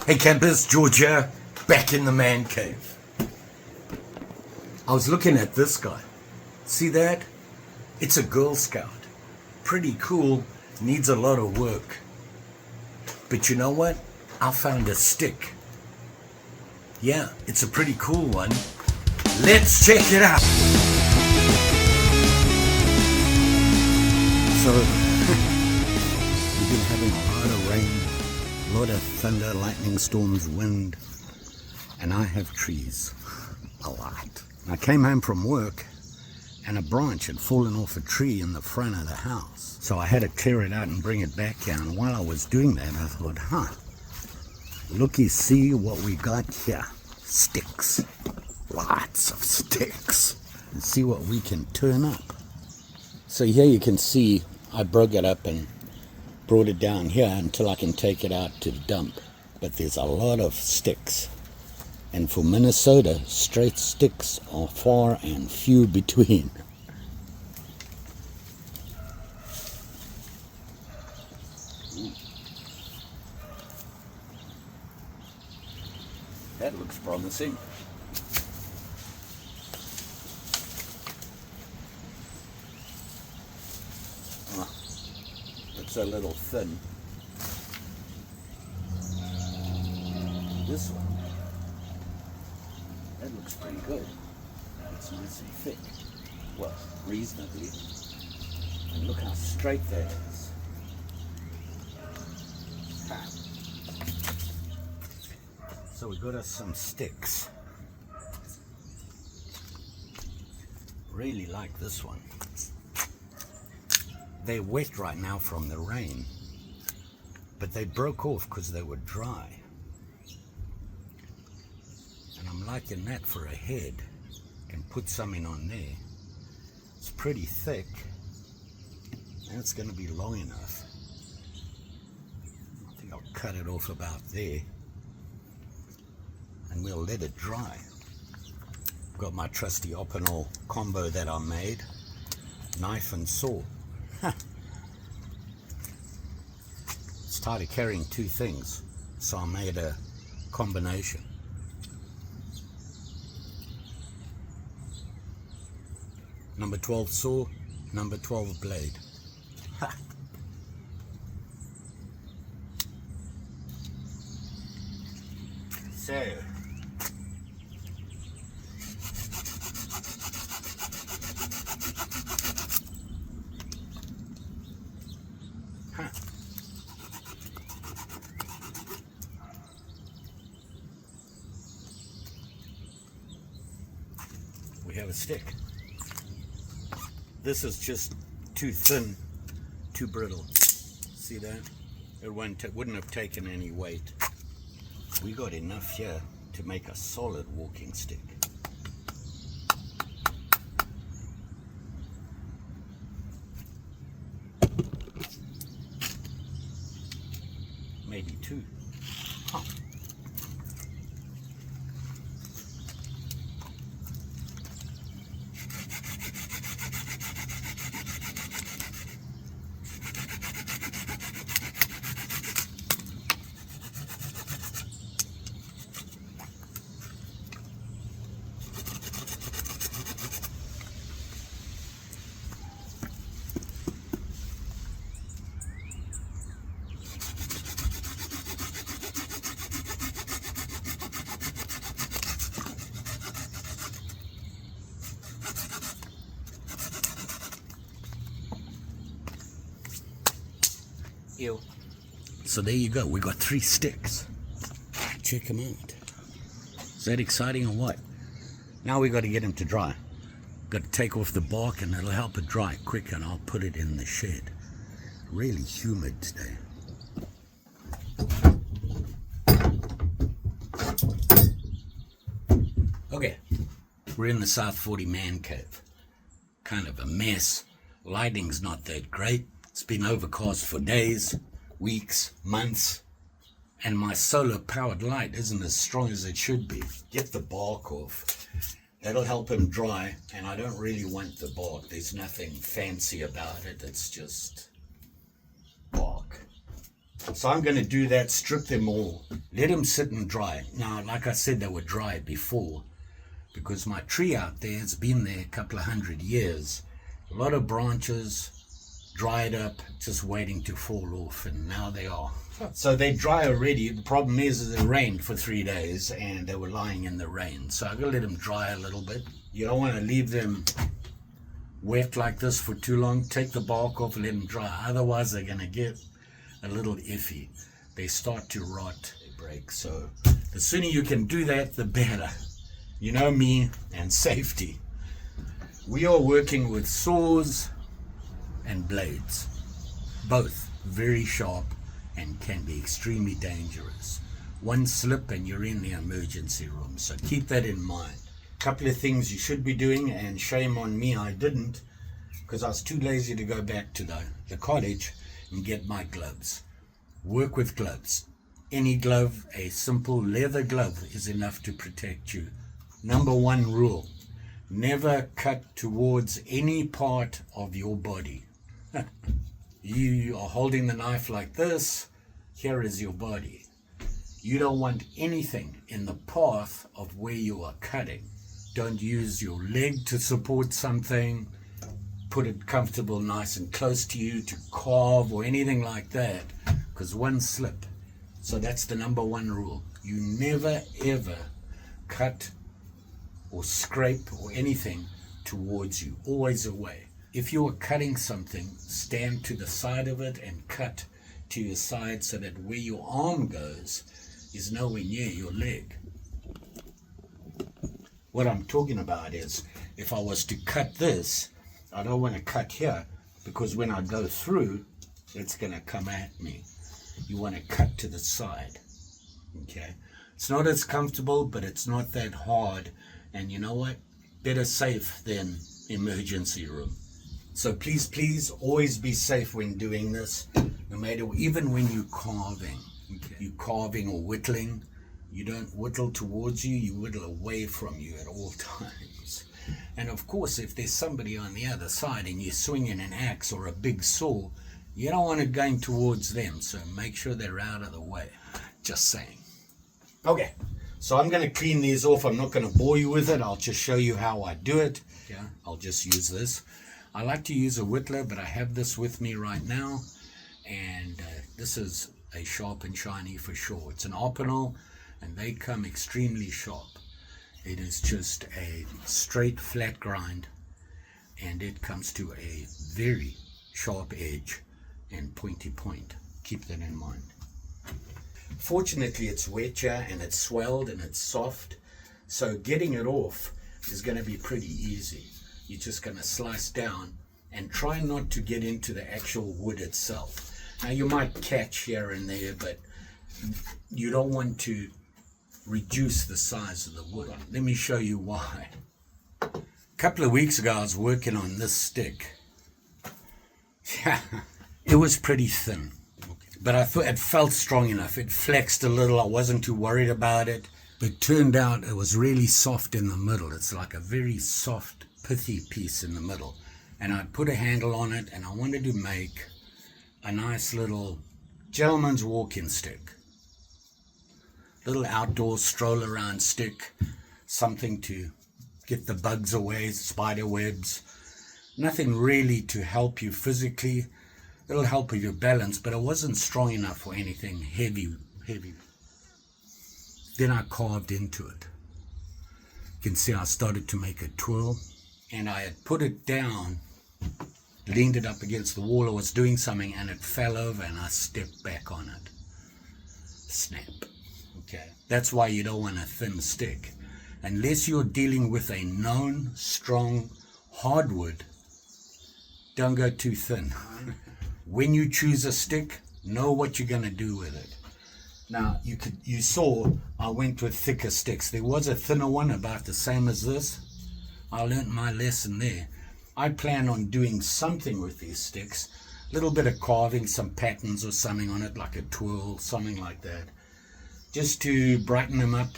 Hey campers, George here, back in the man cave. I was looking at this guy. See that? It's a Girl Scout. Pretty cool, needs a lot of work. But you know what? I found a stick. Yeah, it's a pretty cool one. Let's check it out. So, we've been having a lot of rain, a lot of thunder, lightning storms, wind, and I have trees, a lot. I came home from work and a branch had fallen off a tree in the front of the house. So I had to clear it out and bring it back here. And while I was doing that, I thought, looky, see what we got here. Sticks. Lots of sticks. And see what we can turn up. So here you can see I broke it up and brought it down here until I can take it out to the dump. But there's a lot of sticks. And for Minnesota, straight sticks are far and few between. That looks promising. It's a little thin. This one, that looks pretty good. It's nice and thick. Well, reasonably. And look how straight that is. So we got us some sticks. Really like this one. They're wet right now from the rain, but they broke off because they were dry. And I'm liking that for a head. Can put something on there. It's pretty thick, and it's going to be long enough. I think I'll cut it off about there, and we'll let it dry. Got my trusty Opinel combo that I made, knife and saw. It's tired of carrying two things, so I made a combination. Number 12 saw, number 12 blade. Ha. So, we have a stick. This is just too thin, too brittle. See that? It wouldn't have taken any weight. We got enough here to make a solid walking stick. Maybe two. Huh. Ew. So there you go, we got 3 sticks. Check them out. Is that exciting or what? Now we got to get them to dry. Got to take off the bark and it'll help it dry quick, and I'll put it in the shed. Really humid today. Okay, we're in the South 40 man cave. Kind of a mess. Lighting's not that great. It's been overcast for days, weeks, months, and my solar powered light isn't as strong as it should be. Get the bark off. That'll help him dry, and I don't really want the bark. There's nothing fancy about it. It's just bark. So I'm going to do that, strip them all, let them sit and dry. Now, like I said, they were dry before because my tree out there has been there a couple of 100 years. A lot of branches dried up, just waiting to fall off, and now they are. So they dry already. The problem is it rained for 3 days and they were lying in the rain. So I've got to let them dry a little bit. You don't want to leave them wet like this for too long. Take the bark off and let them dry. Otherwise they're going to get a little iffy. They start to rot, they break. So the sooner you can do that, the better. You know me and safety. We are working with saws and blades, both very sharp and can be extremely dangerous. One slip and you're in the emergency room, so keep that in mind. A couple of things you should be doing, and shame on me I didn't, because I was too lazy to go back to the cottage and get my gloves. Work with gloves. Any glove, a simple leather glove, is enough to protect you. Number one rule: never cut towards any part of your body. You are holding the knife like this. Here is your body. You don't want anything in the path of where you are cutting. Don't use your leg to support something. Put it comfortable, nice and close to you to carve or anything like that, because one slip. So that's the number one rule. You never ever cut or scrape or anything towards you, always away. If you are cutting something, stand to the side of it and cut to your side so that where your arm goes is nowhere near your leg. What I'm talking about is, if I was to cut this, I don't want to cut here, because when I go through, it's going to come at me. You want to cut to the side. Okay? It's not as comfortable, but it's not that hard. And you know what? Better safe than emergency room. So please always be safe when doing this, no matter, even when you're carving. Okay. You're carving or whittling. You don't whittle towards you, you whittle away from you at all times. And of course, if there's somebody on the other side and you're swinging an axe or a big saw, you don't want it going towards them, so make sure they're out of the way. Just saying. Okay, so I'm going to clean these off. I'm not going to bore you with it. I'll just show you how I do it. Yeah, I'll just use this. I like to use a whittler, but I have this with me right now. And this is a sharp and shiny for sure. It's an optional, and they come extremely sharp. It is just a straight flat grind, and it comes to a very sharp edge and pointy point. Keep that in mind. Fortunately, it's wet here and it's swelled and it's soft, so getting it off is going to be pretty easy. You're just going to slice down and try not to get into the actual wood itself. Now you might catch here and there, but you don't want to reduce the size of the wood. Let me show you why. A couple of weeks ago I was working on this stick. Yeah, it was pretty thin, but I thought it felt strong enough. It flexed a little. I wasn't too worried about it, but it turned out it was really soft in the middle. It's like a very soft, pithy piece in the middle. And I put a handle on it, and I wanted to make a nice little gentleman's walking stick. Little outdoor stroll around stick, something to get the bugs away, spider webs. Nothing really to help you physically. It'll help with your balance, but it wasn't strong enough for anything heavy. Then I carved into it. You can see I started to make a twirl, and I had put it down, leaned it up against the wall. I was doing something and it fell over, and I stepped back on it. Snap. Okay, that's why you don't want a thin stick. Unless you're dealing with a known, strong hardwood, don't go too thin. When you choose a stick, know what you're going to do with it. Now, you saw I went with thicker sticks. There was a thinner one about the same as this. I learned my lesson there. I plan on doing something with these sticks. A little bit of carving, some patterns or something on it, like a twirl, something like that. Just to brighten them up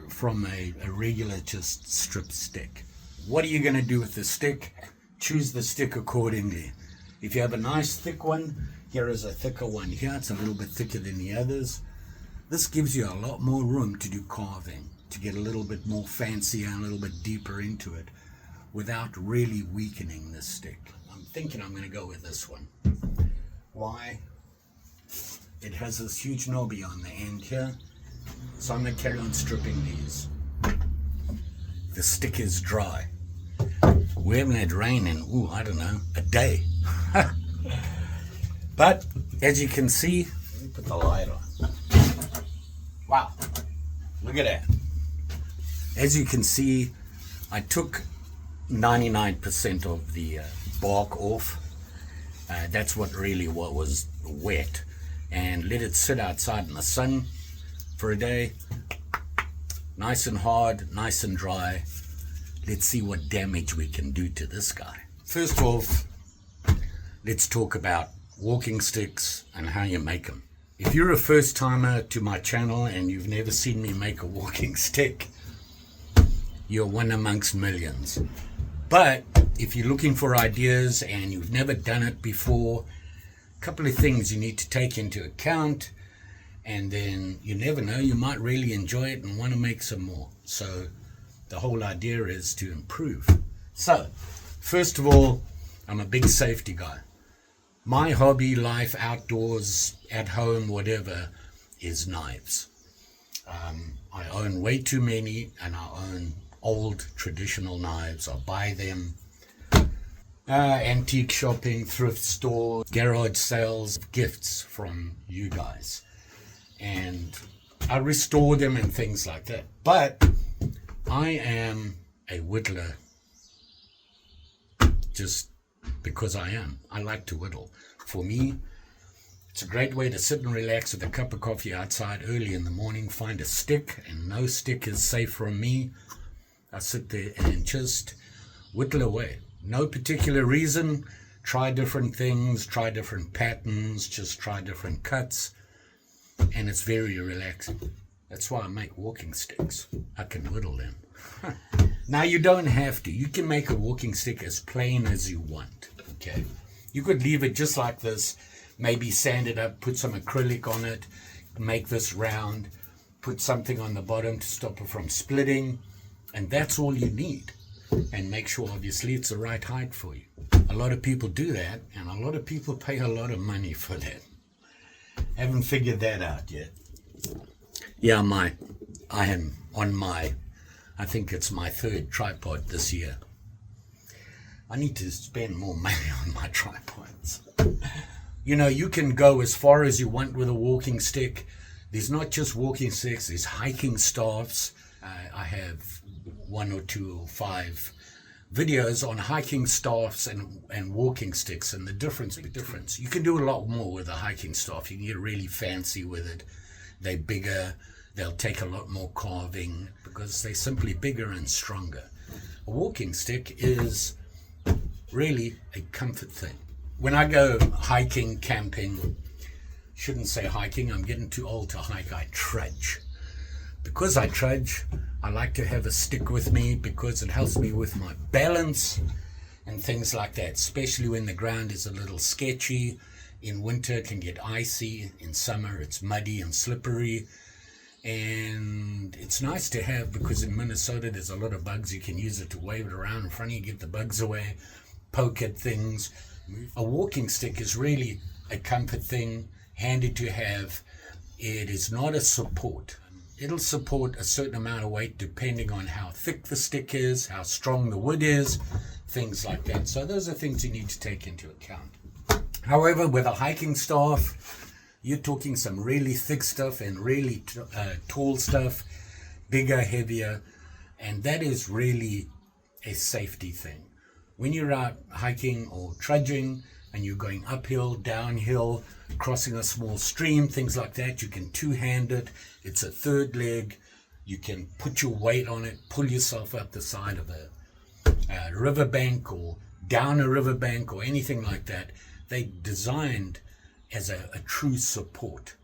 from a regular just strip stick. What are you going to do with the stick? Choose the stick accordingly. If you have a nice thick one, Here is a thicker one here. It's a little bit thicker than the others. This gives you a lot more room to do carving, to get a little bit more fancy and a little bit deeper into it without really weakening this stick. I'm thinking I'm going to go with this one. Why? It has this huge knobby on the end here, so I'm going to carry on stripping these. The stick is dry. We haven't had rain in, I don't know, a day. But as you can see, let me put the light on. Wow, look at that. As you can see, I took 99% of the bark off. That's what was wet, and let it sit outside in the sun for a day. Nice and hard, nice and dry. Let's see what damage we can do to this guy. First off, let's talk about walking sticks and how you make them. If you're a first timer to my channel and you've never seen me make a walking stick, you're one amongst millions. But if you're looking for ideas and you've never done it before, a couple of things you need to take into account, and then you never know, you might really enjoy it and want to make some more. So the whole idea is to improve. So first of all, I'm a big safety guy. My hobby, life, outdoors, at home, whatever, is knives. I own way too many, and I own old traditional knives. I buy them antique shopping, thrift stores, garage sales, gifts from you guys, and I restore them and things like that. But I am a whittler just because I am. I like to whittle. For me, it's a great way to sit and relax with a cup of coffee outside early in the morning, find a stick, and no stick is safe from me. I sit there and just whittle away. No particular reason. Try different things, try different patterns, just try different cuts, and it's very relaxing. That's why I make walking sticks. I can whittle them. Now you don't have to. You can make a walking stick as plain as you want. Okay, you could leave it just like this, maybe sand it up, put some acrylic on it, make this round, put something on the bottom to stop it from splitting, and that's all you need. And make sure obviously it's the right height for you. A lot of people do that, and a lot of people pay a lot of money for that. Haven't figured that out yet. Yeah, I am on I think it's my third tripod this year. I need to spend more money on my tripods. You know, you can go as far as you want with a walking stick. There's not just walking sticks, there's hiking staffs. I have 1 or 2 or 5 videos on hiking staffs and walking sticks and the difference. You can do a lot more with a hiking staff. You can get really fancy with it. They're bigger. They'll take a lot more carving because they're simply bigger and stronger. A walking stick is really a comfort thing. When I go hiking, camping, shouldn't say hiking, I'm getting too old to hike, I trudge. Because I trudge, I like to have a stick with me because it helps me with my balance and things like that, especially when the ground is a little sketchy. In winter it can get icy, in summer it's muddy and slippery, and it's nice to have because in Minnesota there's a lot of bugs. You can use it to wave it around in front of you, get the bugs away, poke at things. A walking stick is really a comfort thing, handy to have. It is not a support. It'll support a certain amount of weight depending on how thick the stick is, how strong the wood is, things like that. So those are things you need to take into account. However, with a hiking staff, you're talking some really thick stuff and really tall stuff, bigger, heavier, and that is really a safety thing. When you're out hiking or trudging and you're going uphill, downhill, crossing a small stream, things like that, you can two-hand it. It's a third leg. You can put your weight on it, pull yourself up the side of a riverbank or down a riverbank or anything like that. They're designed as a true support.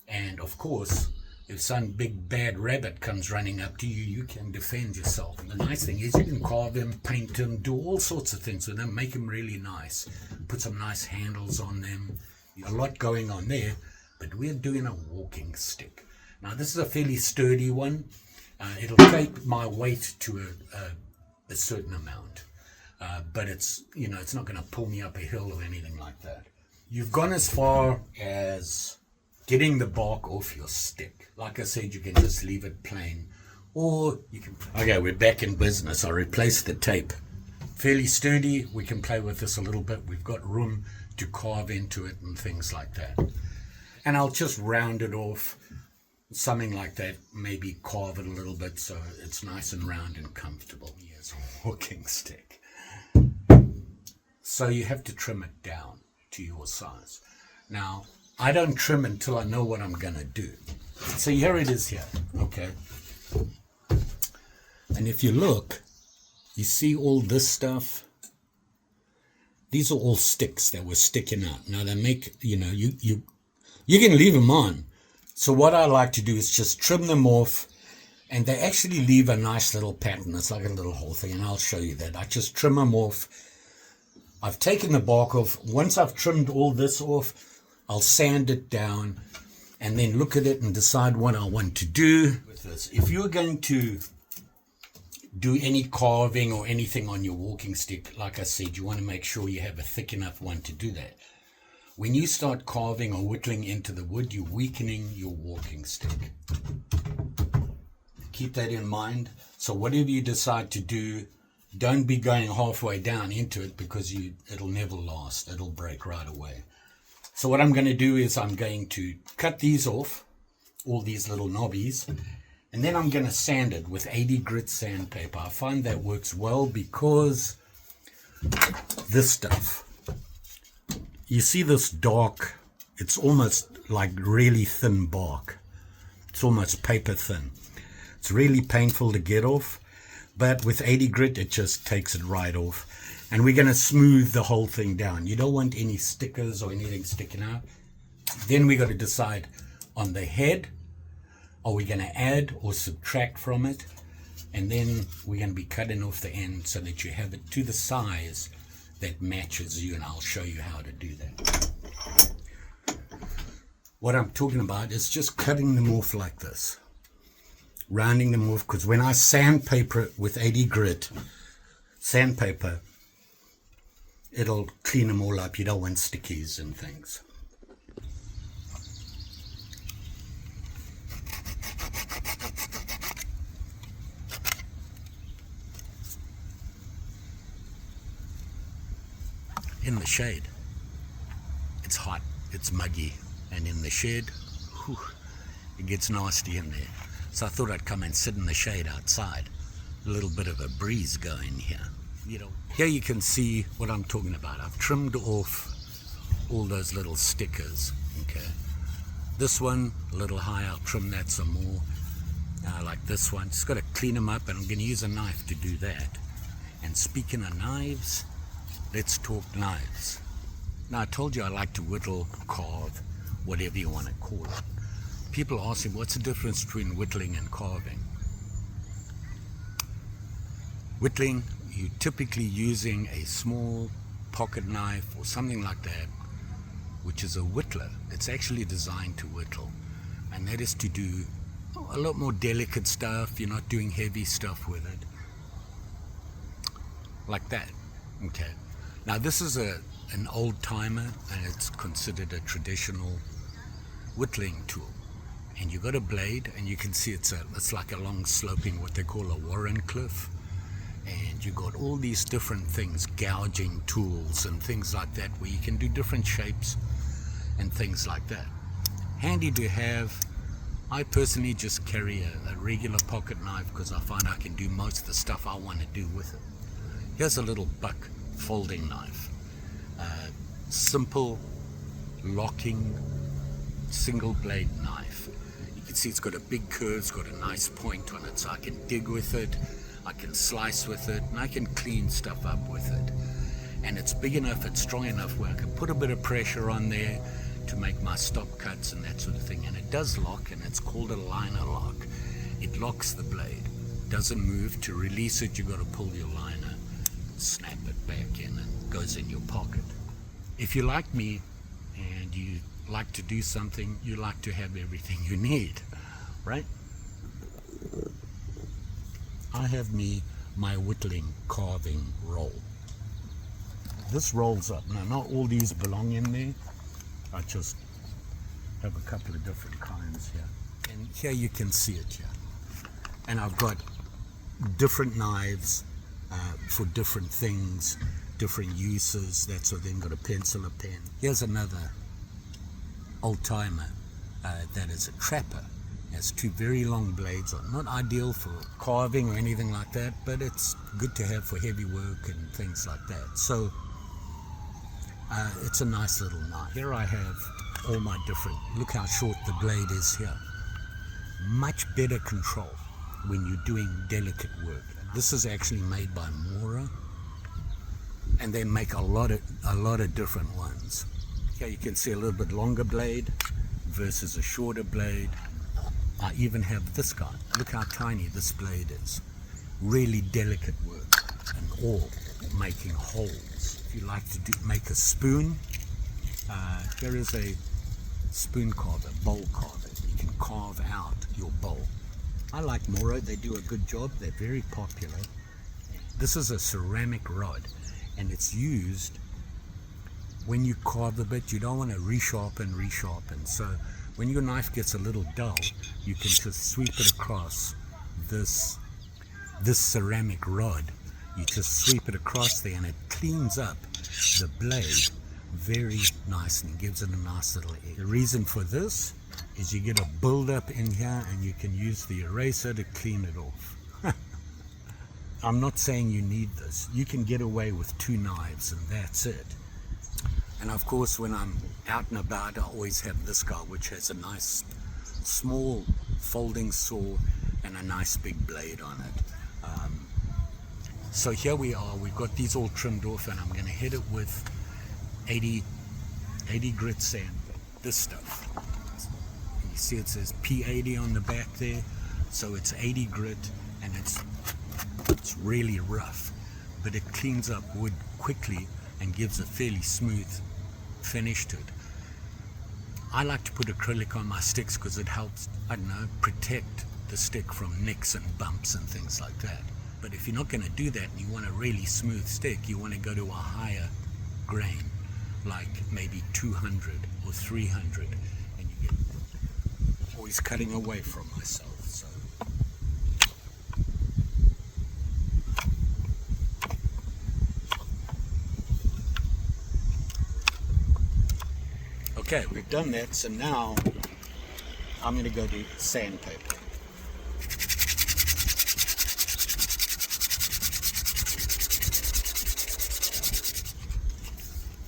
And of course, if some big bad rabbit comes running up to you, you can defend yourself. And the nice thing is you can carve them, paint them, do all sorts of things with them, make them really nice. Put some nice handles on them. A lot going on there, but we're doing a walking stick. Now this is a fairly sturdy one. It'll take my weight to a certain amount, but it's not going to pull me up a hill or anything like that. You've gone as far as getting the bark off your stick. Like I said, you can just leave it plain, or you can. Okay, we're back in business. I replaced the tape. Fairly sturdy. We can play with this a little bit. We've got room to carve into it and things like that. And I'll just round it off, something like that. Maybe carve it a little bit so it's nice and round and comfortable. Yes, walking stick. So you have to trim it down to your size. Now, I don't trim until I know what I'm going to do. So here it is here, okay? And if you look, you see all this stuff? These are all sticks that were sticking out. Now they make, you can leave them on. So what I like to do is just trim them off, and they actually leave a nice little pattern. It's like a little whole thing, and I'll show you that. I just trim them off. I've taken the bark off. Once I've trimmed all this off, I'll sand it down and then look at it and decide what I want to do with this. If you're going to do any carving or anything on your walking stick, like I said, you want to make sure you have a thick enough one to do that. When you start carving or whittling into the wood, you're weakening your walking stick. Keep that in mind. So whatever you decide to do, don't be going halfway down into it, because it'll never last. It'll break right away. So what I'm going to do is I'm going to cut these off, all these little knobbies, and then I'm going to sand it with 80 grit sandpaper. I find that works well because this stuff, you see this dark, it's almost like really thin bark. It's almost paper thin. It's really painful to get off, but with 80 grit, it just takes it right off. And we're going to smooth the whole thing down. You don't want any stickers or anything sticking out. Then we got to decide on the head. Are we going to add or subtract from it? And then we're going to be cutting off the end so that you have it to the size that matches you, and I'll show you how to do that. What I'm talking about is just cutting them off like this, rounding them off, because when I sandpaper it with 80 grit sandpaper, it'll clean them all up. You don't want stickies and things. In the shade, it's hot, it's muggy, and in the shed, whew, it gets nasty in there. So I thought I'd come and sit in the shade outside. A little bit of a breeze going here. Here you can see what I'm talking about. I've trimmed off all those little stickers. Okay, this one a little high, I'll trim that some more. Like this one, just got to clean them up, and I'm going to use a knife to do that. And speaking of knives, let's talk knives. Now, I told you I like to whittle, carve, whatever you want to call it. People ask me, what's the difference between whittling and carving? Whittling, you're typically using a small pocket knife or something like that, which is a whittler. It's actually designed to whittle, and that is to do a lot more delicate stuff. You're not doing heavy stuff with it, like that. Okay. Now this is an old timer, and it's considered a traditional whittling tool. And you've got a blade, and you can see it's like a long sloping, what they call a Warren cliff. And you got all these different things, gouging tools and things like that, where you can do different shapes and things like that. Handy to have. I personally just carry a regular pocket knife because I find I can do most of the stuff I want to do with it. Here's a little buck folding knife. Simple locking single blade knife. You can see it's got a big curve, it's got a nice point on it, so I can dig with it, I can slice with it, and I can clean stuff up with it. And it's big enough, it's strong enough where I can put a bit of pressure on there to make my stop cuts and that sort of thing. And it does lock, and it's called a liner lock. It locks the blade, doesn't move. To release it, you've got to pull your liner, snap it back in, and it goes in your pocket. If you're like me, and you like to do something, you like to have everything you need, right? I have my whittling carving roll. This rolls up. Now, not all these belong in there. I just have a couple of different kinds here. And here you can see it here. And I've got different knives for different things, different uses. That's what then got a pencil, a pen. Here's another old timer that is a trapper. Has two very long blades on. Not ideal for carving or anything like that, but it's good to have for heavy work and things like that. So it's a nice little knife. Here I have all my different, look how short the blade is here. Much better control when you're doing delicate work. This is actually made by Mora, and they make a lot of different ones. Here you can see a little bit longer blade versus a shorter blade. I even have this guy. Look how tiny this blade is. Really delicate work, and all making holes. If you like to make a spoon, here is a spoon carver, bowl carver. You can carve out your bowl. I like Moro, they do a good job, they're very popular. This is a ceramic rod, and it's used when you carve a bit. You don't want to resharpen. So when your knife gets a little dull, you can just sweep it across this ceramic rod. You just sweep it across there, and it cleans up the blade very nicely and gives it a nice little edge. The reason for this is you get a build-up in here, and you can use the eraser to clean it off. I'm not saying you need this. You can get away with two knives, and that's it. And of course, when I'm out and about, I always have this guy, which has a nice small folding saw and a nice big blade on it. So here we are. We've got these all trimmed off, and I'm going to hit it with 80 grit sand. This stuff. You see it says P80 on the back there, so it's 80 grit, and it's really rough, but it cleans up wood quickly and gives a fairly smooth finish to it. I like to put acrylic on my sticks because it helps, I don't know, protect the stick from nicks and bumps and things like that. But if you're not going to do that and you want a really smooth stick, you want to go to a higher grain, like maybe 200 or 300, and you get always cutting away from myself. So okay, we've done that, so now I'm going to go to sandpaper.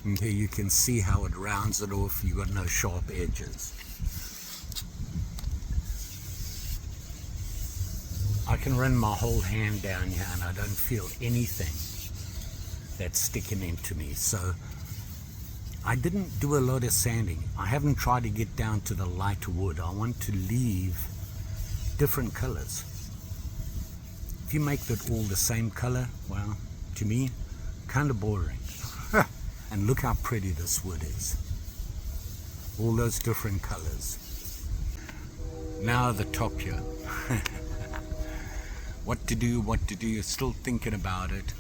And here you can see how it rounds it off. You've got no sharp edges. I can run my whole hand down here and I don't feel anything that's sticking into me. So I didn't do a lot of sanding. I haven't tried to get down to the light wood. I want to leave different colors. If you make that all the same color, well, to me, kind of boring. And look how pretty this wood is. All those different colors. Now the top here. What to do, still thinking about it.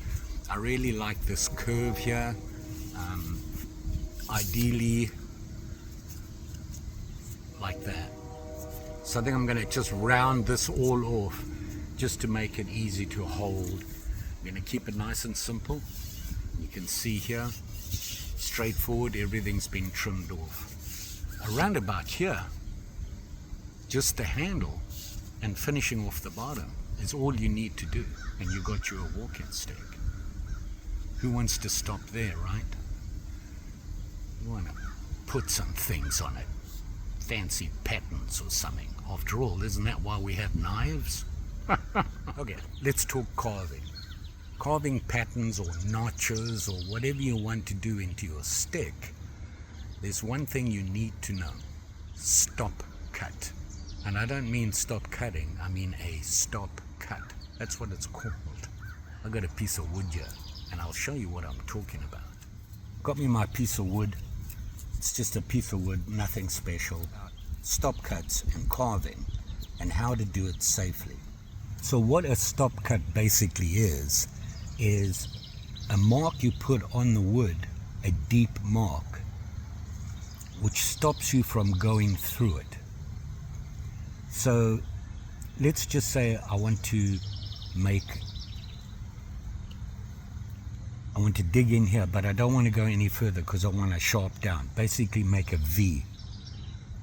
I really like this curve here. Ideally like that. So I think I'm going to just round this all off just to make it easy to hold. I'm going to keep it nice and simple. You can see here, straightforward, everything's been trimmed off. Around about here, just the handle and finishing off the bottom is all you need to do, and you got your walking stick. Who wants to stop there, right? You want to put some things on it, fancy patterns or something. After all, isn't that why we have knives? Okay, let's talk carving. Carving patterns or notches or whatever you want to do into your stick, there's one thing you need to know. Stop cut. And I don't mean stop cutting, I mean a stop cut. That's what it's called. I got a piece of wood here, and I'll show you what I'm talking about. Got me my piece of wood, It's just a piece of wood, nothing special. Stop cuts and carving and how to do it safely. So what a stop cut basically is a mark you put on the wood, a deep mark, which stops you from going through it. So let's just say I want to dig in here, but I don't want to go any further because I want to sharp down. Basically make a V,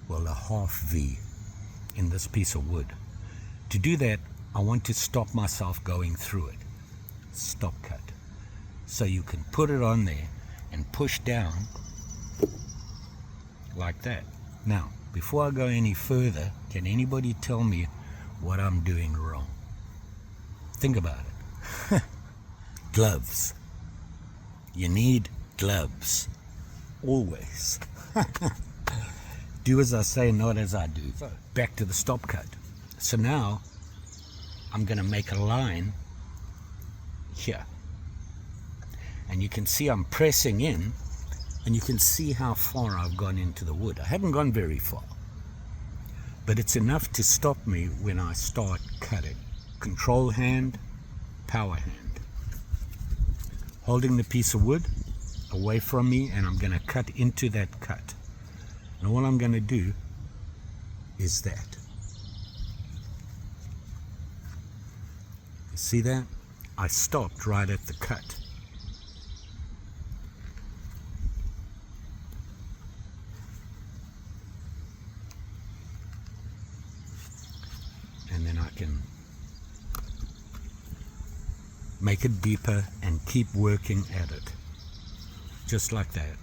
well, a half V in this piece of wood. To do that, I want to stop myself going through it. Stop cut. So you can put it on there and push down like that. Now, before I go any further, can anybody tell me what I'm doing wrong? Think about it. Gloves. You need gloves. Always. Do as I say, not as I do. Back to the stop cut. So now I'm going to make a line here. And you can see I'm pressing in, and you can see how far I've gone into the wood. I haven't gone very far, but it's enough to stop me when I start cutting. Control hand, power hand. Holding the piece of wood away from me, and I'm going to cut into that cut. And all I'm going to do is that. You see that? I stopped right at the cut. And then I can make it deeper and keep working at it, just like that.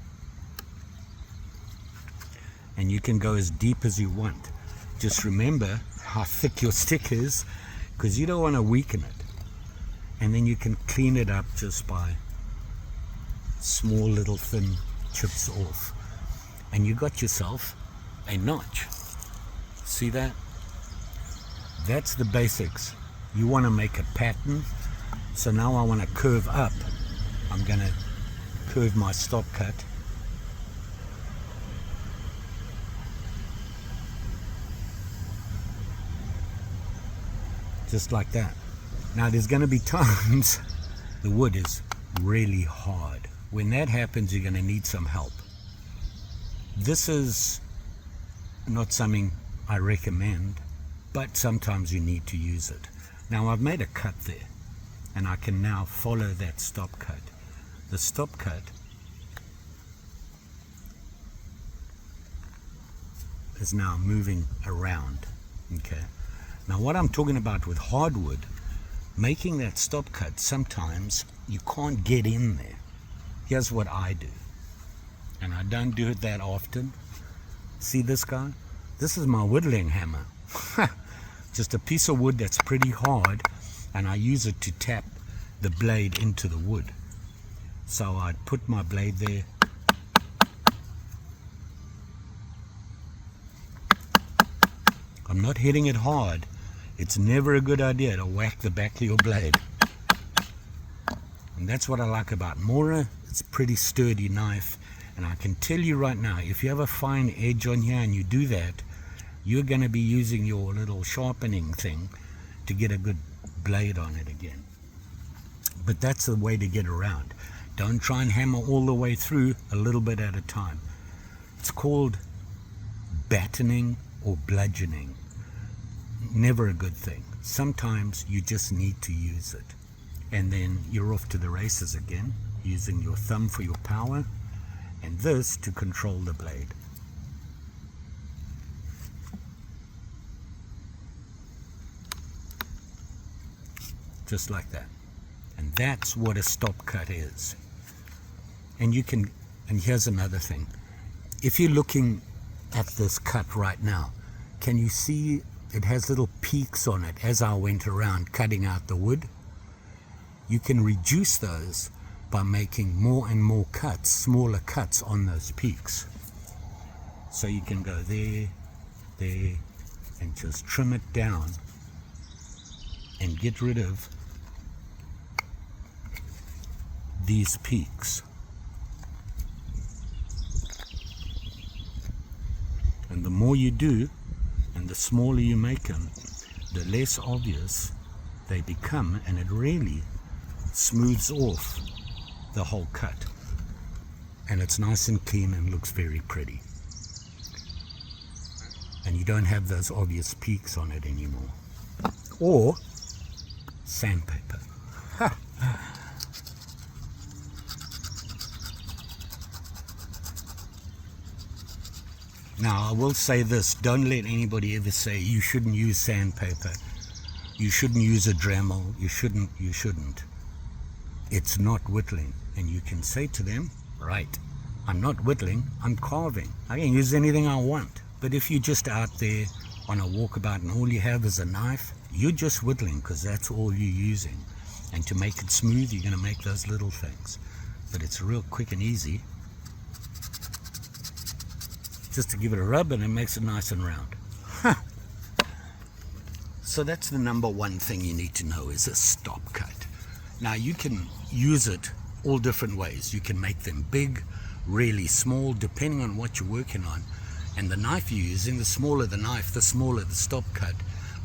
And you can go as deep as you want. Just remember how thick your stick is, because you don't want to weaken it. And then you can clean it up just by small little thin chips off, and you got yourself a notch. See that? That's the basics. You want to make a pattern. So now I want to curve up. I'm going to curve my stop cut. Just like that. Now there's going to be times the wood is really hard. When that happens, you're going to need some help. This is not something I recommend, but sometimes you need to use it. Now I've made a cut there, and I can now follow that stop cut. The stop cut is now moving around. Okay. Now what I'm talking about with hardwood, making that stop cut, sometimes you can't get in there. Here's what I do, and I don't do it that often. See this guy? This is my whittling hammer. Just a piece of wood that's pretty hard, and I use it to tap the blade into the wood. So I'd put my blade there. I'm not hitting it hard. It's never a good idea to whack the back of your blade. And that's what I like about Mora. It's a pretty sturdy knife. And I can tell you right now, if you have a fine edge on here and you do that, you're going to be using your little sharpening thing to get a good blade on it again. But that's the way to get around. Don't try and hammer all the way through, a little bit at a time. It's called battening or bludgeoning. Never a good thing. Sometimes you just need to use it. And then you're off to the races again, using your thumb for your power and this to control the blade. Just like that. And that's what a stop cut is. And you can, and here's another thing. If you're looking at this cut right now, can you see it has little peaks on it as I went around cutting out the wood? You can reduce those by making more and more cuts, smaller cuts on those peaks. So you can go there, there, and just trim it down and get rid of these peaks. And the more you do, and the smaller you make them, the less obvious they become, and it really smooths off the whole cut. And it's nice and clean and looks very pretty. And you don't have those obvious peaks on it anymore. Or sandpaper. Now I will say this, don't let anybody ever say you shouldn't use sandpaper, you shouldn't use a Dremel, you shouldn't. It's not whittling. And you can say to them, right, I'm not whittling, I'm carving. I can use anything I want. But if you're just out there on a walkabout and all you have is a knife, you're just whittling because that's all you're using. And to make it smooth, you're going to make those little things. But it's real quick and easy. Just to give it a rub, and it makes it nice and round. So that's the number one thing you need to know, is a stop cut. Now you can use it all different ways. You can make them big, really small, depending on what you're working on. And the knife you're using, the smaller the knife, the smaller the stop cut,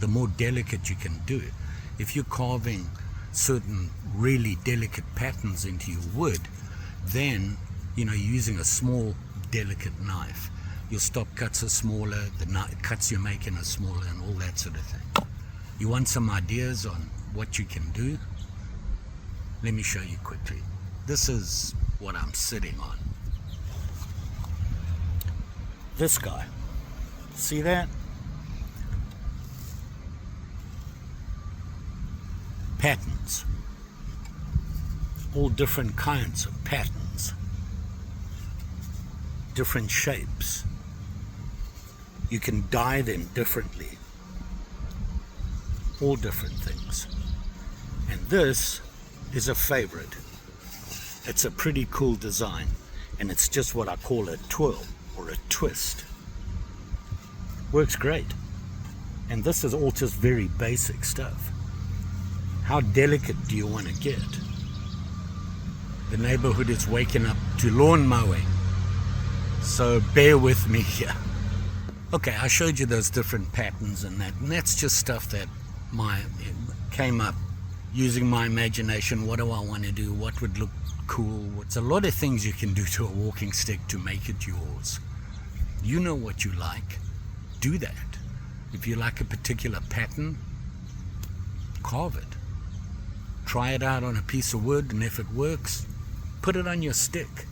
the more delicate you can do it. If you're carving certain really delicate patterns into your wood, then you're using a small, delicate knife. Your stop cuts are smaller, the cuts you're making are smaller, and all that sort of thing. You want some ideas on what you can do? Let me show you quickly. This is what I'm sitting on. This guy. See that? Patterns. All different kinds of patterns. Different shapes. You can dye them differently. All different things. And this is a favorite. It's a pretty cool design, and it's just what I call a twirl or a twist. Works great. And this is all just very basic stuff. How delicate do you want to get? The neighborhood is waking up to lawn mowing, so bear with me here. Okay, I showed you those different patterns and that's just stuff that came up using my imagination. What do I want to do? What would look cool? It's a lot of things you can do to a walking stick to make it yours. You know what you like. Do that. If you like a particular pattern, carve it. Try it out on a piece of wood, and if it works, put it on your stick.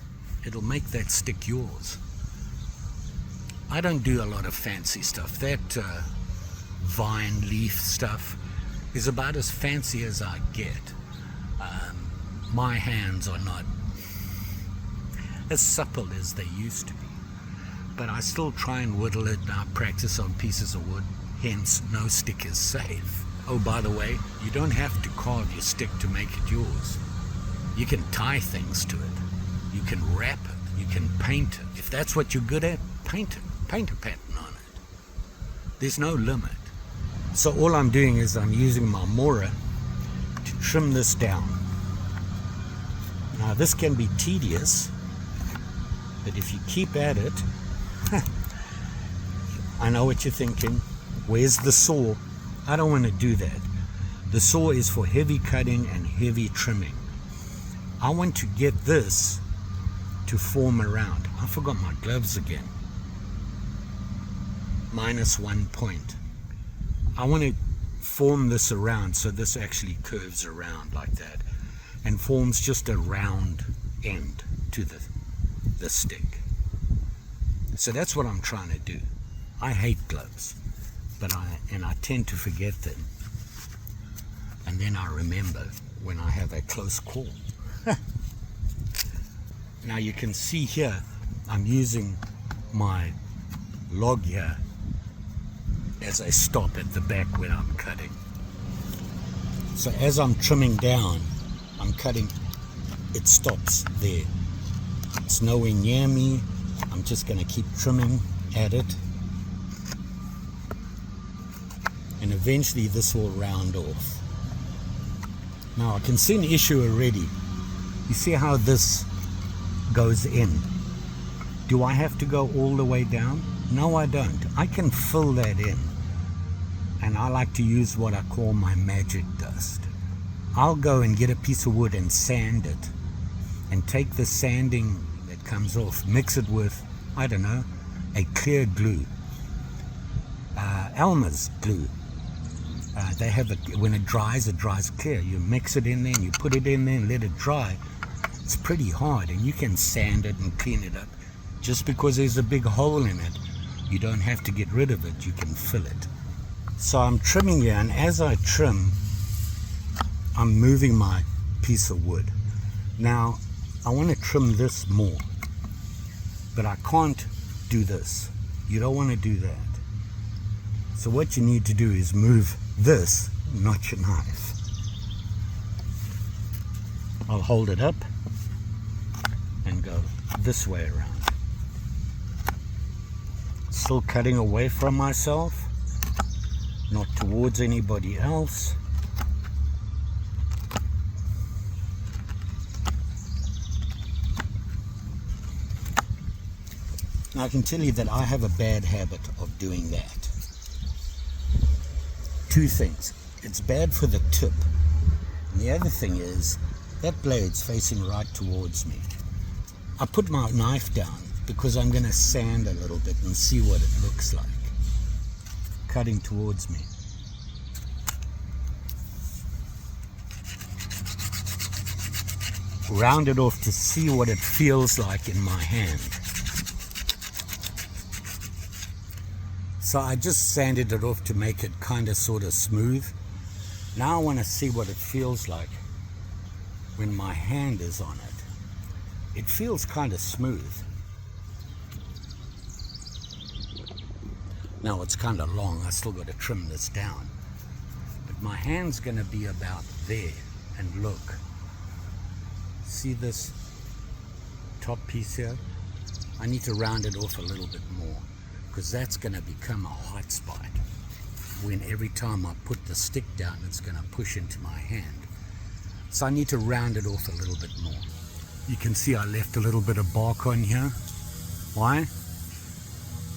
It'll make that stick yours. I don't do a lot of fancy stuff. That vine leaf stuff is about as fancy as I get. My hands are not as supple as they used to be, but I still try and whittle it. I practice on pieces of wood, hence no stick is safe. Oh, by the way, you don't have to carve your stick to make it yours. You can tie things to it. You can wrap it. You can paint it. If that's what you're good at, paint it. Paint a pattern on it. There's no limit. So all I'm doing is I'm using my morer to trim this down. Now this can be tedious, but if you keep at it, I know what you're thinking. Where's the saw? I don't want to do that. The saw is for heavy cutting and heavy trimming. I want to get this to form around. I forgot my gloves again. -1 point. I want to form this around so this actually curves around like that and forms just a round end to the stick. So that's what I'm trying to do. I hate gloves, but I tend to forget them, and then I remember when I have a close call. Now you can see here I'm using my log here as a stop at the back when I'm cutting. So as I'm trimming down, I'm cutting, it stops there. It's nowhere near me. I'm just going to keep trimming at it, and eventually this will round off. Now I can see an issue already. You see how this goes in? Do I have to go all the way down? No, I don't. I can fill that in. And I like to use what I call my magic dust. I'll go and get a piece of wood and sand it. And take the sanding that comes off, mix it with, I don't know, a clear glue. Elmer's glue. They have it, when it dries clear. You mix it in there and you put it in there and let it dry. It's pretty hard and you can sand it and clean it up. Just because there's a big hole in it, you don't have to get rid of it, you can fill it. So I'm trimming here, and as I trim, I'm moving my piece of wood. Now, I want to trim this more, but I can't do this. You don't want to do that. So what you need to do is move this, not your knife. I'll hold it up and go this way around. Still cutting away from myself, not towards anybody else. Now I can tell you that I have a bad habit of doing that. Two things. It's bad for the tip. And the other thing is, that blade's facing right towards me. I put my knife down because I'm going to sand a little bit and see what it looks like. Cutting towards me. Round it off to see what it feels like in my hand. So I just sanded it off to make it kind of sort of smooth. Now I want to see what it feels like when my hand is on it. It feels kind of smooth. Now it's kind of long, I still got to trim this down. But my hand's going to be about there, and look. See this top piece here? I need to round it off a little bit more, because that's going to become a hot spot. When every time I put the stick down, it's going to push into my hand. So I need to round it off a little bit more. You can see I left a little bit of bark on here. Why?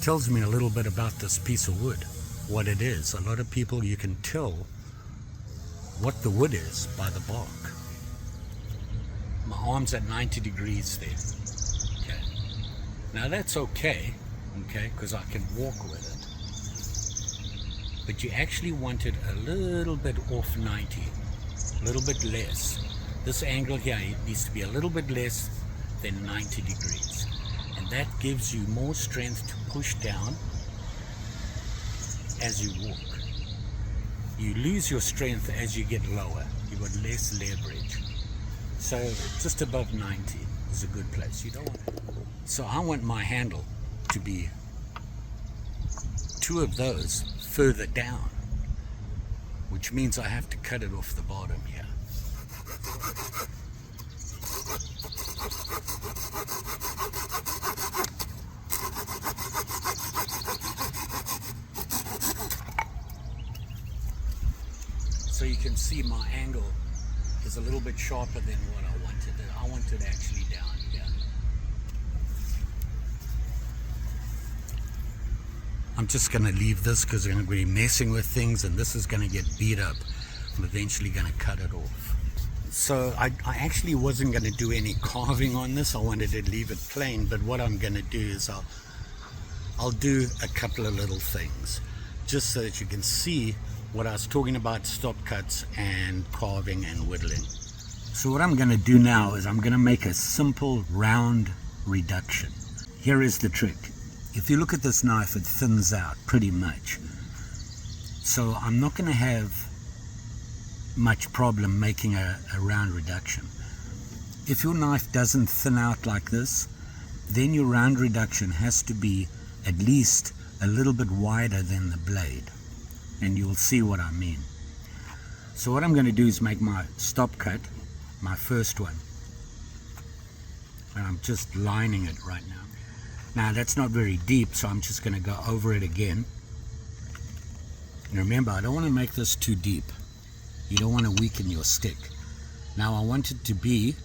Tells me a little bit about this piece of wood, what it is. A lot of people, you can tell what the wood is by the bark. My arm's at 90 degrees there. Okay. Now that's okay, because I can walk with it. But you actually want it a little bit off 90, a little bit less. This angle here needs to be a little bit less than 90 degrees. And that gives you more strength to push down as you walk. You lose your strength as you get lower. You've got less leverage. So just above 90 is a good place. You don't want it. So I want my handle to be two of those further down, which means I have to cut it off the bottom here. So you can see my angle is a little bit sharper than what I wanted it. I want it actually down here. I'm just going to leave this because I'm going to be messing with things and this is going to get beat up. I'm eventually going to cut it off. So I actually wasn't going to do any carving on this. I wanted to leave it plain, but what I'm going to do is I'll do a couple of little things just so that you can see what I was talking about, stop cuts and carving and whittling. So what I'm going to do now is I'm going to make a simple round reduction. Here is the trick. If you look at this knife, it thins out pretty much. So I'm not going to have much problem making a round reduction. If your knife doesn't thin out like this, then your round reduction has to be at least a little bit wider than the blade. And you'll see what I mean. So what I'm going to do is make my stop cut, my first one. And I'm just lining it right now. Now that's not very deep, so I'm just going to go over it again. And remember, I don't want to make this too deep. You don't want to weaken your stick. Now I want it to be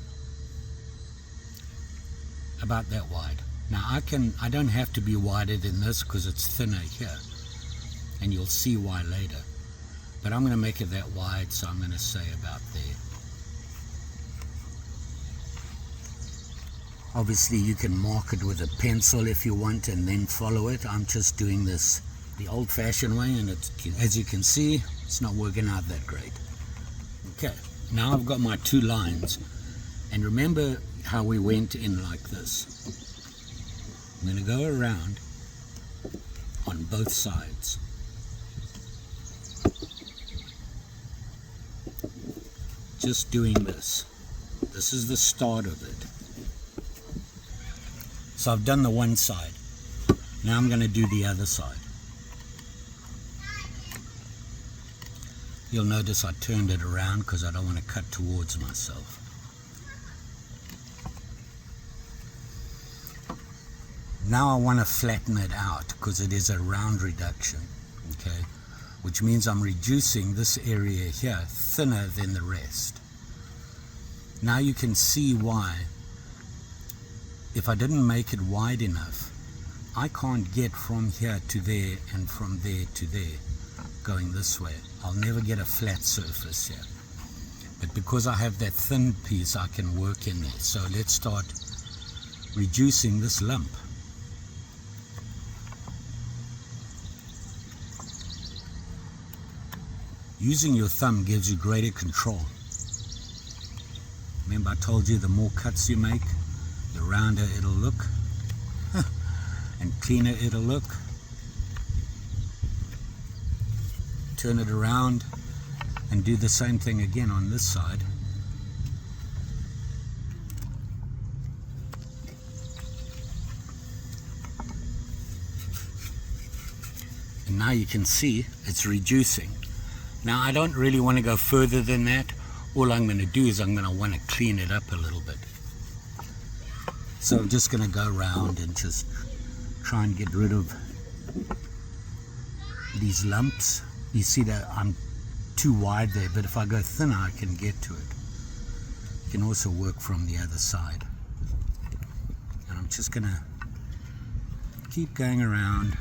about that wide. Now I don't have to be wider than this because it's thinner here, and you'll see why later. But I'm going to make it that wide, so I'm going to say about there. Obviously you can mark it with a pencil if you want and then follow it. I'm just doing this the old-fashioned way, and as you can see, it's not working out that great. Okay, now I've got my 2 lines, and remember how we went in like this. I'm going to go around on both sides. Just doing this. This is the start of it. So I've done the one side. Now I'm going to do the other side. You'll notice I turned it around because I don't want to cut towards myself. Now I want to flatten it out because it is a round reduction, okay? Which means I'm reducing this area here thinner than the rest. Now you can see why, if I didn't make it wide enough, I can't get from here to there and from there to there going this way. I'll never get a flat surface here. But because I have that thin piece, I can work in there. So let's start reducing this lump. Using your thumb gives you greater control. Remember I told you the more cuts you make, the rounder it'll look and cleaner it'll look. Turn it around and do the same thing again on this side. And now you can see it's reducing. Now I don't really want to go further than that. All I'm going to do is I'm going to want to clean it up a little bit. So I'm just going to go around and just try and get rid of these lumps. You see that I'm too wide there, but if I go thinner I can get to it. You can also work from the other side. And I'm just going to keep going around.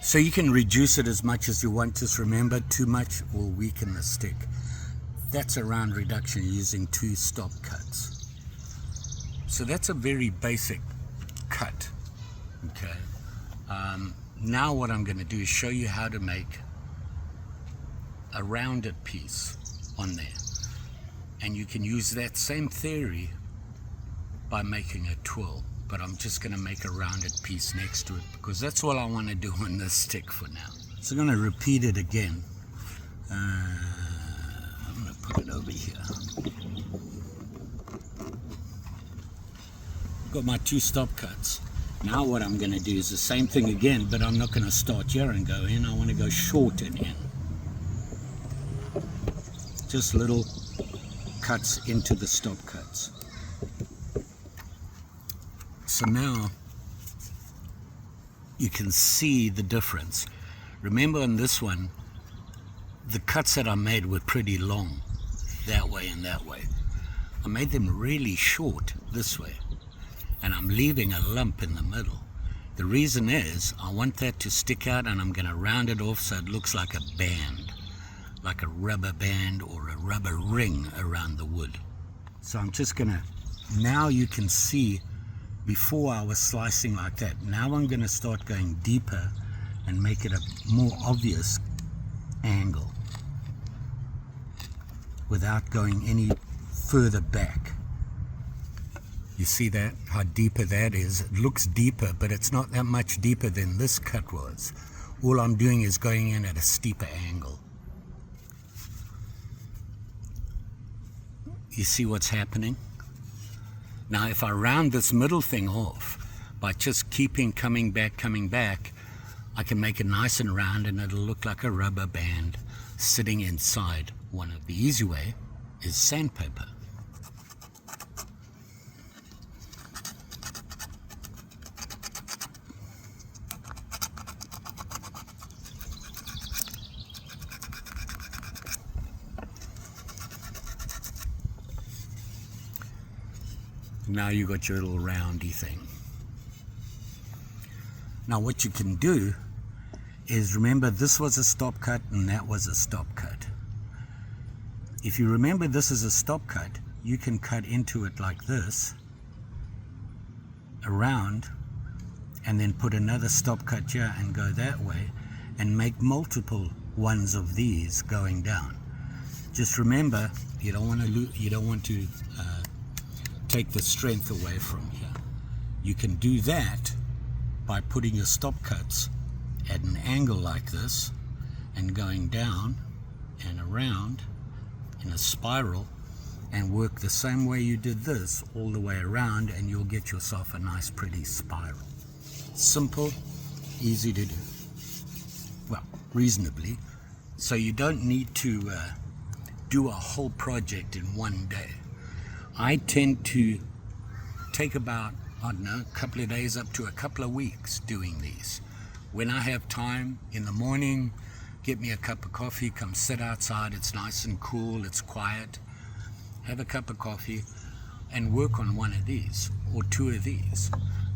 So you can reduce it as much as you want. Just remember, too much will weaken the stick. That's a round reduction using 2 stop cuts. So that's a very basic cut. Okay. Now what I'm going to do is show you how to make a rounded piece on there. And you can use that same theory by making a twill. But I'm just going to make a rounded piece next to it because that's all I want to do on this stick for now. So I'm going to repeat it again. I'm going to put it over here. Got my 2 stop cuts. Now what I'm going to do is the same thing again, but I'm not going to start here and go in. I want to go short and in. Just little cuts into the stop cuts. So now you can see the difference. Remember on this one, the cuts that I made were pretty long, that way and that way. I made them really short this way, and I'm leaving a lump in the middle. The reason is I want that to stick out, and I'm going to round it off so it looks like a band, like a rubber band or a rubber ring around the wood. So I'm just going to, now you can see. Before I was slicing like that. Now I'm going to start going deeper and make it a more obvious angle without going any further back. You see that? How deeper that is? It looks deeper, but it's not that much deeper than this cut was. All I'm doing is going in at a steeper angle. You see what's happening? Now if I round this middle thing off by just coming back, I can make it nice and round and it'll look like a rubber band sitting inside one of the easy way is sandpaper. Now you got your little roundy thing. Now what you can do is, remember this was a stop cut and that was a stop cut. If you remember this is a stop cut, you can cut into it like this, around, and then put another stop cut here and go that way, and make multiple ones of these going down. Just remember, you don't want to take the strength away from here. You can do that by putting your stop cuts at an angle like this and going down and around in a spiral, and work the same way you did this all the way around, and you'll get yourself a nice pretty spiral. Simple, easy to do. Well, reasonably. So you don't need to do a whole project in one day. I tend to take about, I don't know, a couple of days up to a couple of weeks doing these. When I have time in the morning, get me a cup of coffee, come sit outside, it's nice and cool, it's quiet, have a cup of coffee and work on one of these or two of these.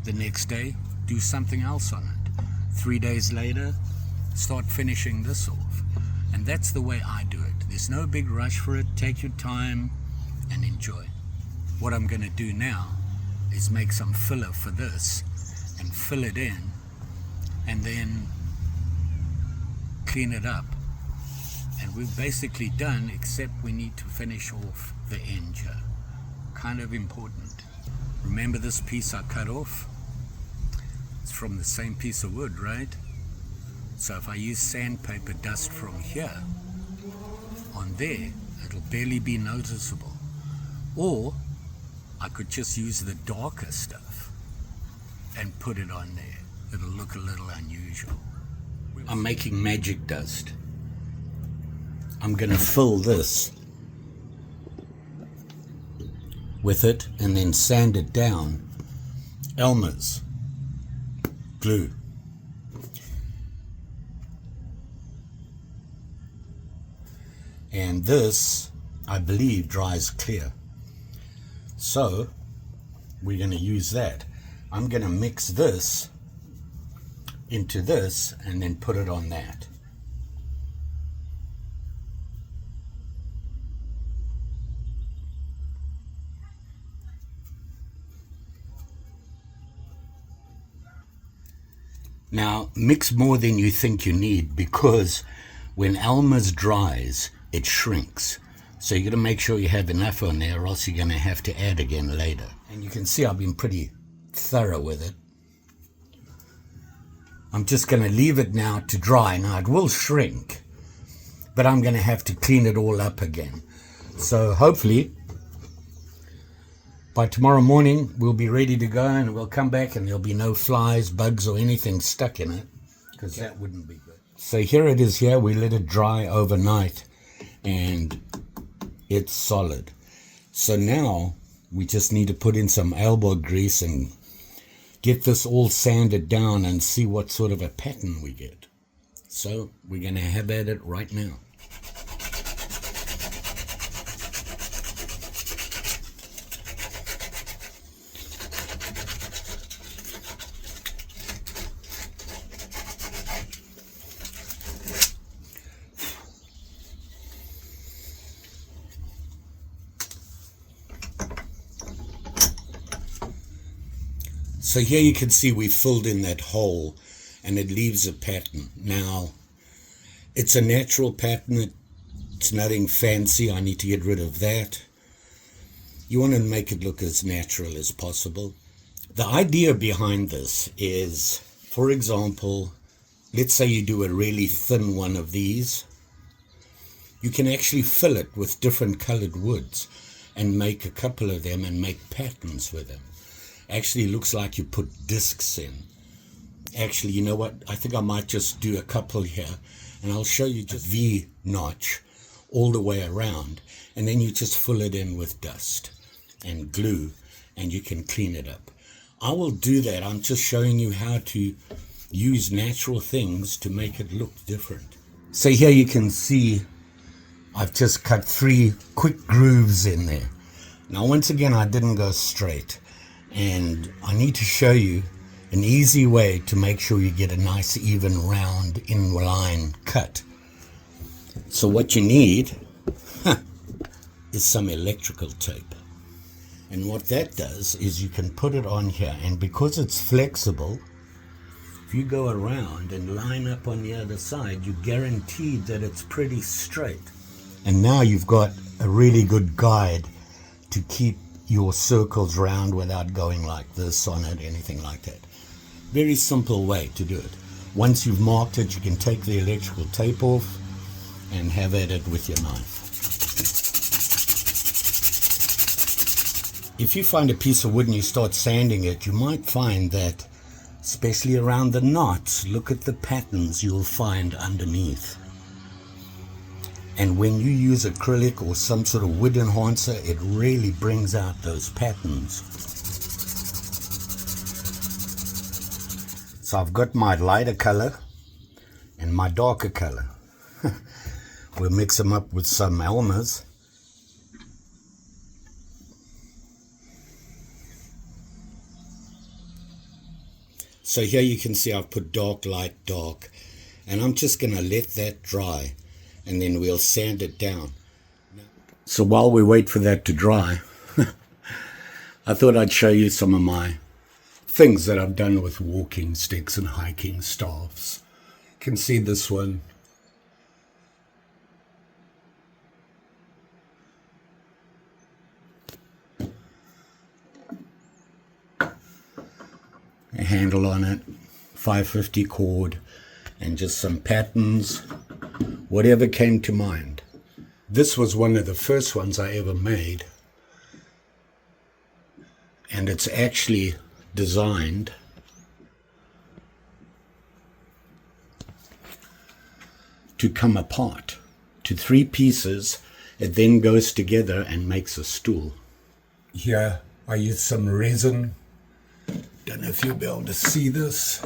The next day, do something else on it. 3 days later, start finishing this off. And that's the way I do it. There's no big rush for it. Take your time and enjoy. What I'm going to do now is make some filler for this and fill it in, and then clean it up. And we're basically done, except we need to finish off the end here. Kind of important. Remember this piece I cut off? It's from the same piece of wood, right? So if I use sandpaper dust from here on there, it'll barely be noticeable. Or I could just use the darker stuff and put it on there. It'll look a little unusual. I'm making magic dust. I'm going to fill this with it and then sand it down. Elmer's glue. And this, I believe, dries clear. So we're going to use that. I'm going to mix this into this and then put it on that. Now mix more than you think you need, because when Elmer's dries it shrinks. So you're going to make sure you have enough on there, or else you're going to have to add again later. And you can see I've been pretty thorough with it. I'm just going to leave it now to dry. Now it will shrink, but I'm going to have to clean it all up again. So hopefully by tomorrow morning we'll be ready to go, and we'll come back and there'll be no flies, bugs or anything stuck in it, because that wouldn't be good. So here it is here. We let it dry overnight and it's solid. So now we just need to put in some elbow grease and get this all sanded down and see what sort of a pattern we get. So we're going to have at it right now. So here you can see we filled in that hole and it leaves a pattern. Now, it's a natural pattern. It's nothing fancy. I need to get rid of that. You want to make it look as natural as possible. The idea behind this is, for example, let's say you do a really thin one of these. You can actually fill it with different colored woods and make a couple of them and make patterns with them. Actually looks like you put discs in. Actually, you know what? I think I might just do a couple here, and I'll show you just V notch all the way around, and then you just fill it in with dust and glue, and you can clean it up. I will do that. I'm just showing you how to use natural things to make it look different. So here you can see I've just cut 3 quick grooves in there. Now once again, I didn't go straight. And I need to show you an easy way to make sure you get a nice even round in-line cut. So what you need is some electrical tape. And what that does is you can put it on here, and because it's flexible, if you go around and line up on the other side, you're guaranteed that it's pretty straight. And now you've got a really good guide to keep your circles round without going like this on it, anything like that. Very simple way to do it. Once you've marked it, you can take the electrical tape off and have at it with your knife. If you find a piece of wood and you start sanding it, you might find that, especially around the knots, look at the patterns you'll find underneath. And when you use acrylic or some sort of wood enhancer, it really brings out those patterns. So I've got my lighter color and my darker color. We'll mix them up with some almas. So here you can see I've put dark, light, dark, and I'm just going to let that dry, and then we'll sand it down. So while we wait for that to dry, I thought I'd show you some of my things that I've done with walking sticks and hiking staffs. You can see this one. A handle on it, 550 cord, and just some patterns, whatever came to mind. This was one of the first ones I ever made, and it's actually designed to come apart to 3 pieces. It then goes together and makes a stool. Here I used some resin. Don't know if you'll be able to see this,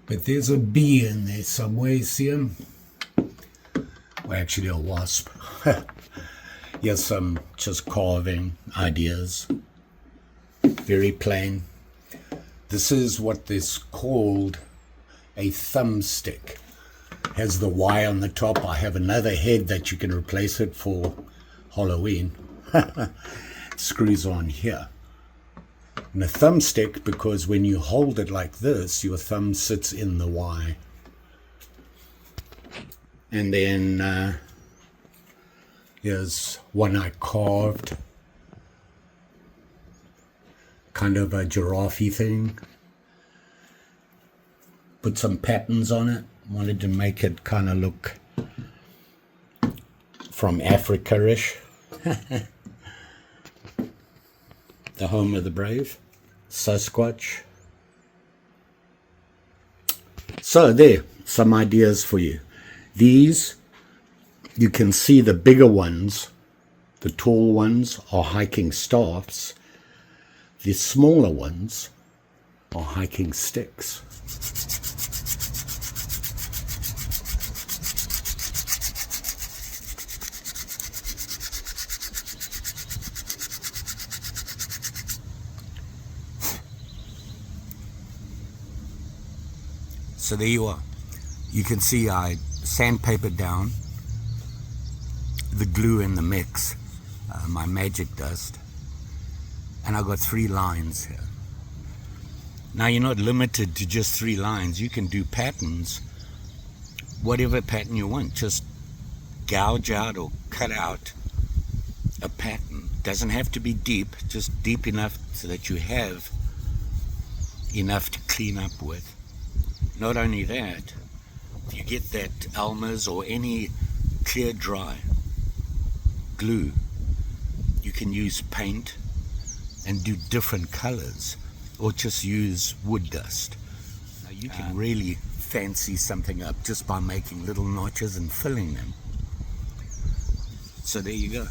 but there's a bee in there somewhere. See him? Well, actually a wasp. Here's some just carving ideas. Very plain. This is what is called a thumbstick. Has the Y on the top. I have another head that you can replace it for Halloween. It screws on here. And a thumbstick, because when you hold it like this, your thumb sits in the Y. And then here's one I carved. Kind of a giraffe-y thing. Put some patterns on it. Wanted to make it kind of look from Africa-ish. The home of the brave. Sasquatch. So there, some ideas for you. These, you can see the bigger ones, the tall ones are hiking staffs. The smaller ones are hiking sticks. So there you are. You can see I sandpapered down the glue in the mix, my magic dust, and I got 3 lines here. Now you're not limited to just 3 lines. You can do patterns, whatever pattern you want. Just gouge out or cut out a pattern. Doesn't have to be deep, just deep enough so that you have enough to clean up with. Not only that, if you get that almas or any clear dry glue, you can use paint and do different colors, or just use wood dust. Now you can really fancy something up just by making little notches and filling them. So there you go.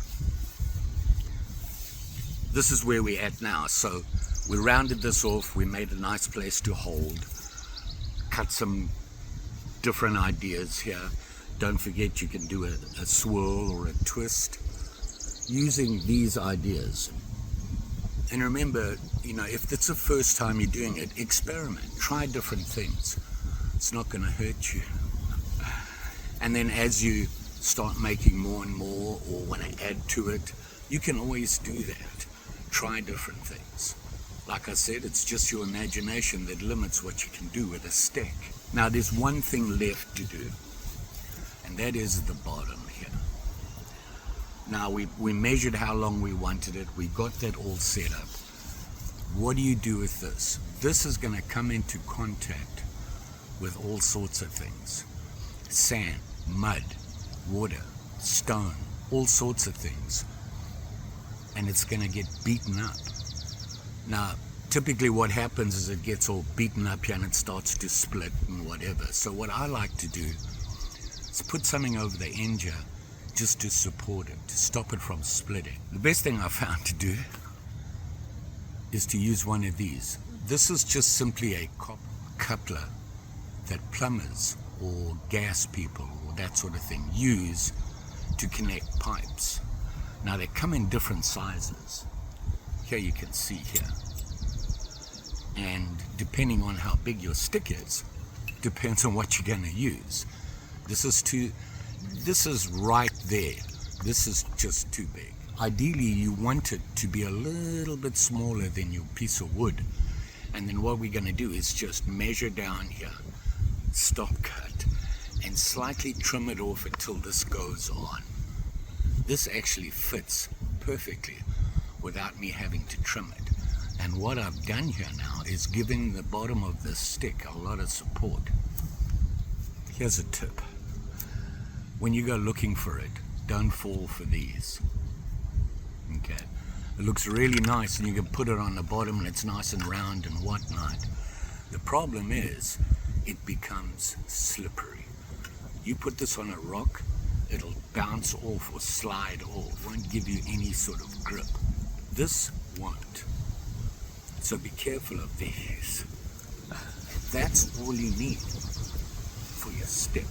This is where we're at now. So we rounded this off, we made a nice place to hold. Cut some different ideas here. Don't forget you can do a swirl or a twist using these ideas. And remember, if it's the first time you're doing it, experiment, try different things. It's not going to hurt you. And then as you start making more and more, or want to add to it, you can always do that. Try different things. Like I said, it's just your imagination that limits what you can do with a stick. Now there's one thing left to do, and that is the bottom here. Now we measured how long we wanted it, we got that all set up. What do you do with this? This is going to come into contact with all sorts of things. Sand, mud, water, stone, all sorts of things. And it's going to get beaten up. Now, typically what happens is it gets all beaten up here and it starts to split and whatever. So what I like to do is put something over the end here just to support it, to stop it from splitting. The best thing I found to do is to use one of these. This is just simply a coupler that plumbers or gas people or that sort of thing use to connect pipes. Now they come in different sizes. Here you can see here. And depending on how big your stick is, depends on what you're going to use. This is right there. This is just too big. Ideally, you want it to be a little bit smaller than your piece of wood. And then what we're going to do is just measure down here, stop cut, and slightly trim it off until this goes on. This actually fits perfectly without me having to trim it. And what I've done here now is giving the bottom of this stick a lot of support. Here's a tip. When you go looking for it, don't fall for these. Okay, it looks really nice and you can put it on the bottom and it's nice and round and whatnot. The problem is it becomes slippery. You put this on a rock, it'll bounce off or slide off. It won't give you any sort of grip. This won't. So be careful of these. That's all you need for your stick.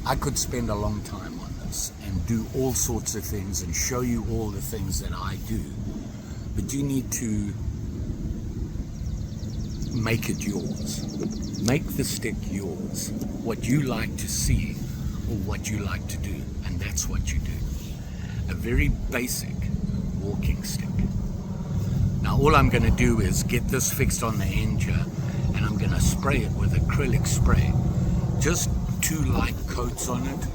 I could spend a long time on this and do all sorts of things and show you all the things that I do. But you need to make it yours. Make the stick yours. What you like to see or what you like to do. And that's what you do. A very basic walking stick. Now all I'm going to do is get this fixed on the end here, and I'm going to spray it with acrylic spray. Just 2 light coats on it,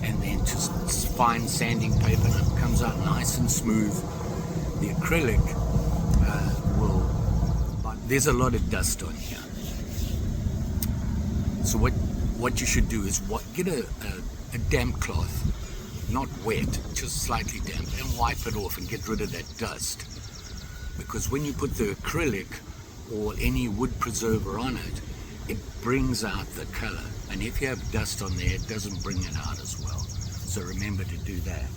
and then just fine sanding paper, and it comes out nice and smooth. The acrylic but there's a lot of dust on here. So what you should do is get a damp cloth, not wet, just slightly damp, and wipe it off and get rid of that dust. Because when you put the acrylic or any wood preserver on it, it brings out the color. And if you have dust on there, it doesn't bring it out as well. So remember to do that.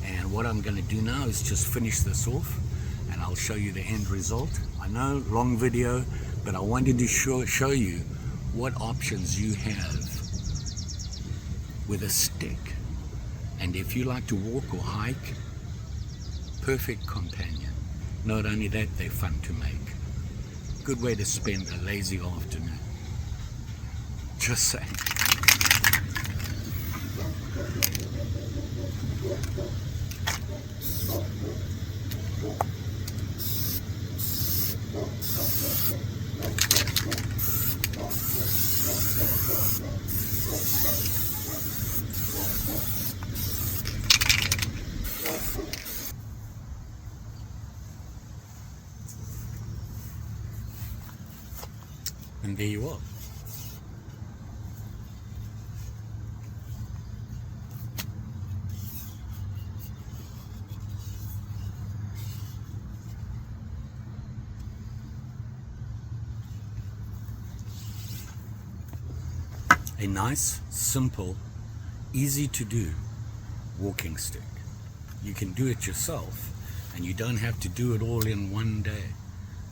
And what I'm going to do now is just finish this off, and I'll show you the end result. I know, long video, but I wanted to show you what options you have with a stick. And if you like to walk or hike, perfect companion. Not only that, they're fun to make. Good way to spend a lazy afternoon. Just saying. And there you are. A nice, simple, easy to do walking stick. You can do it yourself, and you don't have to do it all in one day.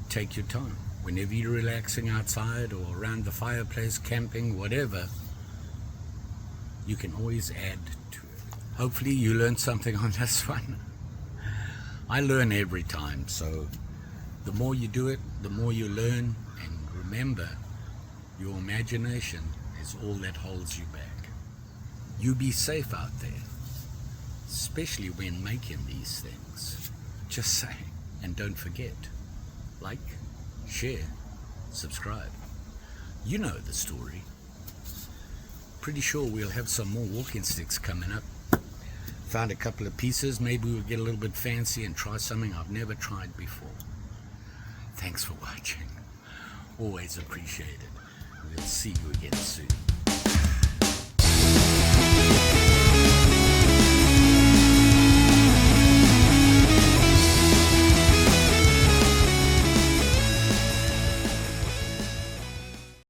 Take your time. Whenever you're relaxing outside or around the fireplace, camping, whatever, you can always add to it. Hopefully you learned something on this one. I learn every time, so the more you do it, the more you learn. And remember, your imagination is all that holds you back. You be safe out there, especially when making these things. Just saying. And don't forget, like, share, subscribe. You know the story. Pretty sure we'll have some more walking sticks coming up. Found a couple of pieces. Maybe we'll get a little bit fancy and try something I've never tried before. Thanks for watching. Always appreciate it. We'll see you again soon.